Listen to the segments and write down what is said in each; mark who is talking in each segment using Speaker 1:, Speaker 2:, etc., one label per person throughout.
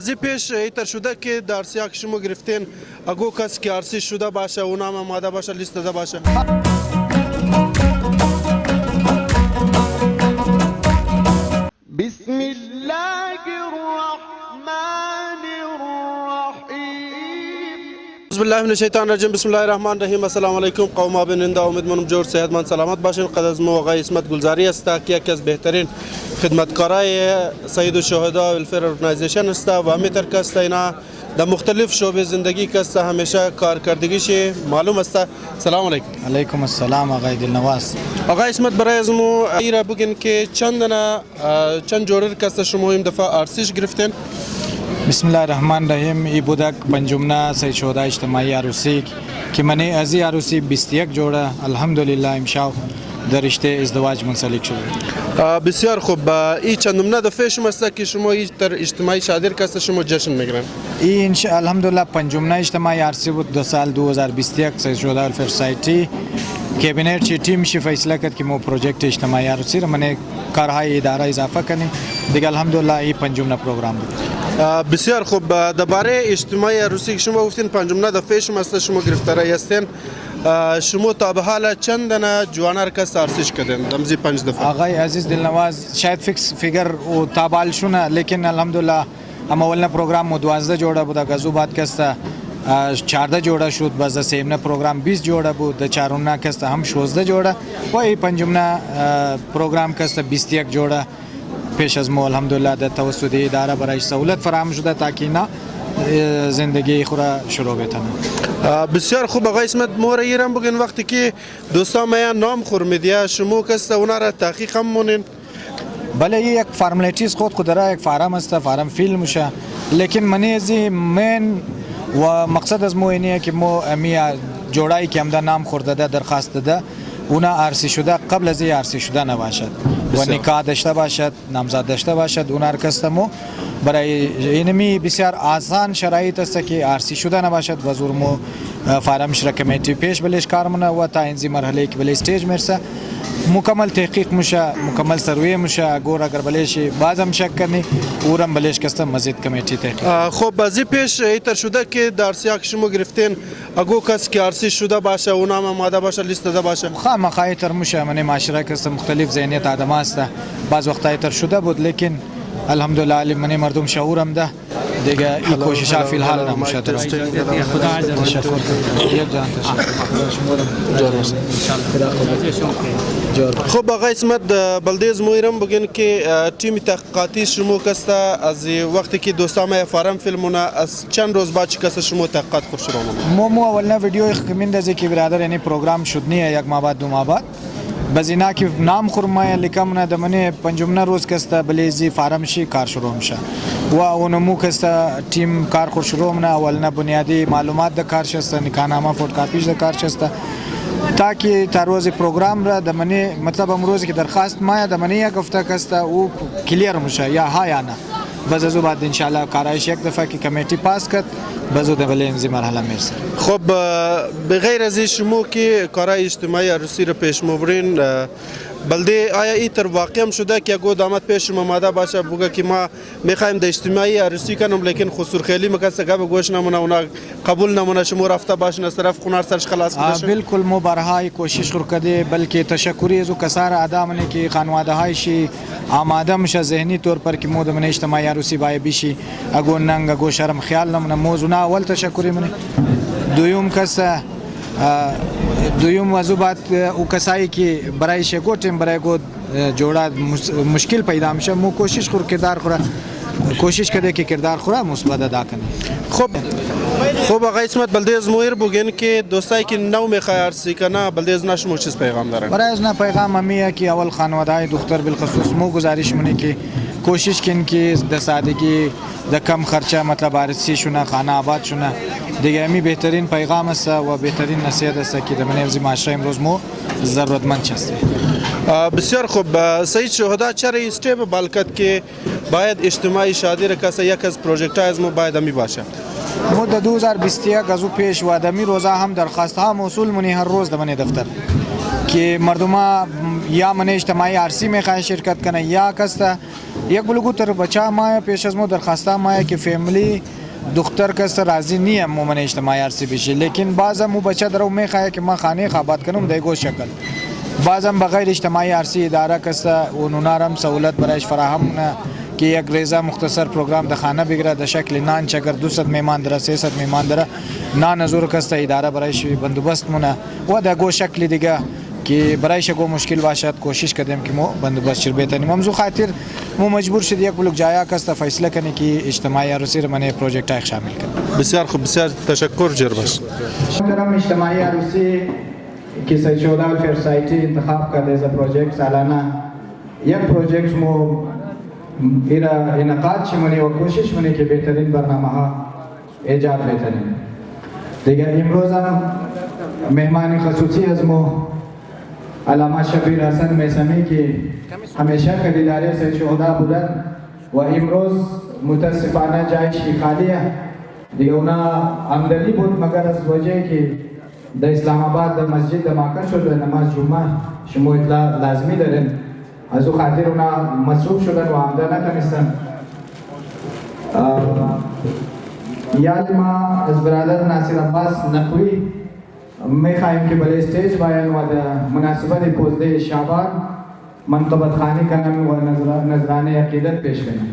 Speaker 1: زی پیش ایتر شده که در سیاق شما گرفتین اگو کس که عرصی شده باشه و نام آماده باشه لیست داده باشه.
Speaker 2: بسم الله الرحمن الرحیم.
Speaker 1: بسم الله من الشیطان الرجیم. بسم الله الرحمن الرحیم. السلام علیکم قوم بیننده، امیدوارم جور صحتمند سلامت باشین. قد از ما آقای اسمت گلزاری است که یکی از بهترین خدمتکارای سید الشهدا ویلفیر ارگانایزیشن است و همیتر کست اینا در مختلف شعبه زندگی کست همیشه کارکردگیش معلوم است. سلام علیکم.
Speaker 3: علیکم السلام آقای دلنواز.
Speaker 1: آقای اسمت برای از ما ایرا بگین که چند جوره کست شما این دفعه عرصیش گرفتین؟
Speaker 3: بسم الله الرحمن الرحیم. ای بودک پنجمنا سید شهدا اجتماعی عروسی که من از عروسی 21 جوړه الحمدلله امشاو در رشته ازدواج منسلک شده.
Speaker 1: بسیار خوب. این چندمنا دفعه شما است که شما در اجتماعی شادی کست شما جشن میگیرن؟
Speaker 3: این الحمدلله پنجمنا اجتماعی عروسی بود دو سال 2021 سید شهدا ویلفیر سایتی کابینت چی تیم شی فیصله کرد که مو پروژکت اجتماعی عروسی رو من کارهای اداره اضافه کنیم دیگه. الحمدلله این پنجمنا پروگرام بود.
Speaker 1: بسیار خوب. درباره اجتماعی عروسی شما گفتین پنجمنا دفعه شما است شما گرفتاری هستین. شما تا به حال چند دانه جوانار کس عرصیش کردین دمزی 5 دفعه؟
Speaker 3: آقای عزیز دلنواز شاید فیکس فیگر و تابال شونه لیکن الحمدلله اما اولنا پروگرام 12 جوړه بود غزو بعد کسته 14 جوړه شد باز د سیمنه پروگرام 20 جوړه بود د چارمنا کسته هم 16 جوړه و ای پنجمنا پروگرام کسته 21 جوړه پیش از ما الحمدلله د توسط اداره برای سہولت فراهم شده تا که اینا زندگی خورا شروع بتنه.
Speaker 1: بسیار خوب. آقای اسمت مور ایران بگین وقتی که دوستان میان نام خورمیدیا شما کسته اونا را تحقیق هم مونین؟
Speaker 3: بله یک فرمالیتیز خود داره، یک فارم است، فارم فیل میشه، لیکن منی ازی من و مقصد از مو اینه که مو امیا جوړایی که هم نام خورده ده درخواست ده اونا عرصی شده قبل از عرصی شده نباشد و نکاح داشته باشد، نامزد داشته باشد. اونا ارکستمو برای اینمی بسیار آسان شرایط است که عرصی شده نباشد و زورمو فارمش را کمیتی پیش بلش کارمونه و تا اینزی مرحله که بلی استیج میرسه مکمل تحقیق میشه، مکمل سروی میشه. گور اگر بلیش بازم شک کنی اورم بلیش کسته مزید کمیتی تحقیق.
Speaker 1: خب بازی پیش ایتر شده که در سیاق شما گرفتین اگو کس که عرصی شده باشه و نام آماده باشه لیست داده باشه؟
Speaker 3: خامخا تر میشه. من معاشره کسته مختلف ذهنیت آدم است، بعض وقتا تر شده بود لیکن الحمدلله علی من مردم شعورم ده دیگه این کوشش فی الحال نمیشه. خدا تشکر.
Speaker 1: خب آقای اسمت بلدیز مویرم بگین که تیم تحقیقاتی شما کسته از وقتی که دوستان فارم فیلمونه از چند روز بعد کسته شما تحقیقات خود شروع نمونه؟
Speaker 3: مو اولنا ویدیو خمین دزی که برادر یعنی پروگرام شد نیه یک ماه بعد دو ماه بعد بزینا که نام خورمای لکمنا دمنه پنجمنا روز کسته بلیزی فارم شی کار شروع میشه و اونمو کسته تیم کار خود شروع منه. اولنا بنیادی معلومات د کار شسته، نکانامه فوتوکاپیش د کار شسته تا که تا روز پروگرام را دمنه مطلب امروز که درخواست مایا دمنه یک گفته کسته او کلیر میشه یا ها یا نه. بس از بعد ان شاء الله کارایش یک دفعه که کمیتی پاس کرد بازو د ولینزی مرحله میرسه.
Speaker 1: خب بغیر از شما که کارهای اجتماعی عروسی رو پیش میبرین بلده آیا این تر واقع هم شده که اگه داماد پیش آماده باشه بگه که ما میخوایم در اجتماعی عروسی کنم لیکن خسور خیلی مکسه گپ گوش نمونه اونا قبول نمونه شما رفته باشین از طرف خونار سرش خلاص بشه؟
Speaker 3: بالکل مو برهای کوشش کرده بلکه تشکری از کسار آدمانی که خانواده هایشی آماده میشه ذهنی طور پر که مو دمن اجتماعی عروسی بای بیشی اگو ننگ اگو شرم خیال نمونه موضوع اول تشکری منه. دویم وضوبات او کسایی که برای شکوتیم برای گود جوڑا مشکل پیدا میشه مو کوشش خور کردار خورا کوشش کرده که کردار خورا مثبت ادا کنه.
Speaker 1: خب آقای اسمت بلدیز مویر بگین که دوستایی که نو میخوای عرصی کنه بلدیز نشمو چیز پیغام دارن؟
Speaker 3: برای از نه پیغام همیه که اول خانواده های دختر بالخصوص مو گزارش منه که کوشش کن که د سادگی د کم خرچه مطلب عرصی شونه خانه آباد شونه دیگه امی بهترین پیغام است و بهترین نصیحت است که در منیوزی معاشره امروز مو ضرورتمند هستیم.
Speaker 1: بسیار خوب. سید شهدا چرا استیپ بالکت که باید اجتماعی شادی را کسا یک از پروژکت های از ما باید امی باشه؟
Speaker 3: مو د 2021 از او پیش و آدمی روزا هم درخواست ها موصول منی هر روز در من دفتر که مردم یا من اجتماعی عرصی میخواه شرکت کنه یا کسته یک بلوگوتر بچه مایه پیش از ما درخواسته مایه که فیملی دختر کس راضی نیم مومن اجتماعی عرصی بشه، لیکن بعضم مو بچه درو میخواه که من خانه خوابات کنم دیگو شکل، بعضم بغیر اجتماعی عرصی اداره کسته و نونارم سهولت برایش فراهم نه که یک ریزه مختصر پروگرام د خانه بگیره د شکل نان چگر 200 میمان داره 300 میمان داره نان زور کسته اداره برایش بندوبست مونه و دگو شکل دیگه که برایش گو مشکل باشد کوشش کردیم که مو بندوبست شر بهترین موضوع خاطر مو مجبور شد یک بلوک جایا کسته فیصله کنه که اجتماعی عروسی رو من پروژکت های شامل کنه.
Speaker 1: بسیار خوب، بسیار تشکر جربش.
Speaker 3: محترم اجتماعی عروسی که سید شهدا ولفیر سوسایتی انتخاب کرده از پروژکت سالانه یک پروژکت مو ایرا انعقاد شمونی و کوشش منی که بهترین برنامه ها ایجاد بهترین دیگر امروز هم مهمان خصوصی از مو علامه شبیر حسن میسمی که همیشه خریداری سید شهدا بودن و امروز متاسفانه جایش خالیه دیگه اونا آمدنی بود مگر از وجه که در اسلام آباد در مسجد دماکه شد نماز جمعه شما اطلاع لازمی دارن از او خاطر اونا مصروف شدن و آمده نتونستن. یاد ما از برادر ناصر عباس نقوی میخواهیم که بله استیج باید و در مناسبت 15 شعبان منقبت خانی کنم و نظرانه عقیدت پیش کنم.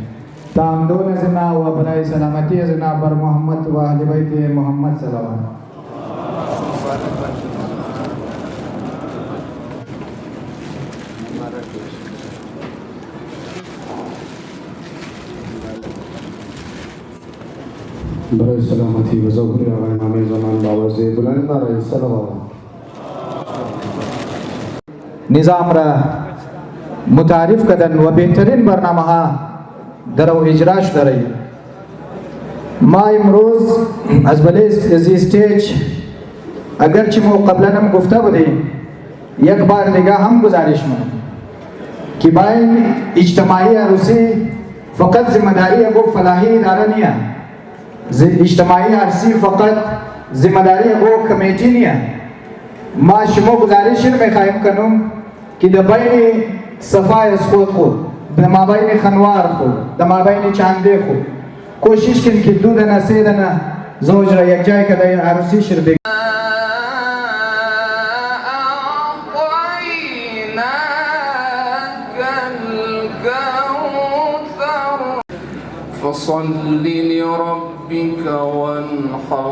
Speaker 3: تامدون از نا و برای سلامتی از نا بر محمد و اهل بیت محمد صلوات.
Speaker 4: برای سلامتی و ظهور آقای امام زمان باوزی بلند برای صلوات.
Speaker 3: نظام را متعارف کردن و بهترین برنامه ها در او اجراش داره. ما امروز از بله از استیج اگرچه ما قبلا هم گفته بودیم یک بار دیگه هم گزارش می‌کنم که باید اجتماعی عروسی فقط ذمہداری گو فلاحی اداره نیه، اجتماعی عرصی فقط ذمہداری گو کمیٹی نیه. ما شما گزارش میخواهیم کنم که در بین صفای از خود در مابین خنوار خود در مابین چانده خود کوشش کن که دو دنه سه دنه زوج را یک جای کده عروسی شر بگیر.
Speaker 5: فصل لربك وانحر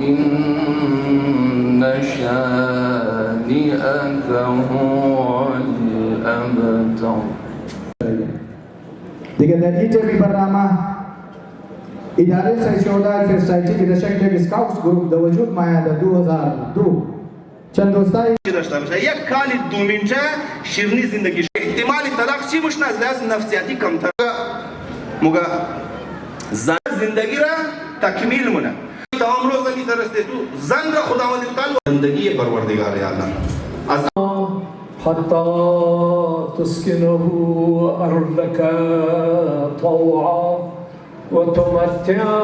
Speaker 5: إن شانئك هو الأبتر.
Speaker 3: دیگه در این تیمی برنامه اداره سید شهدا ولفیر سوسایتی که در شکل اسکاوتس گروپ در وجود مایه در 2002 چند دوستایی
Speaker 6: داشته باشه. یک کال دومینچه شیرینی زندگی احتمال طلاق چی باشه از لحاظ نفسیاتی کمتر موگه زن زندگی را تکمیل مونه تمام روز کی درسته تو زن را خداوند تعالی زندگی پروردگار الله از
Speaker 7: حتى تسكنه أرضك طوعا وتمتعه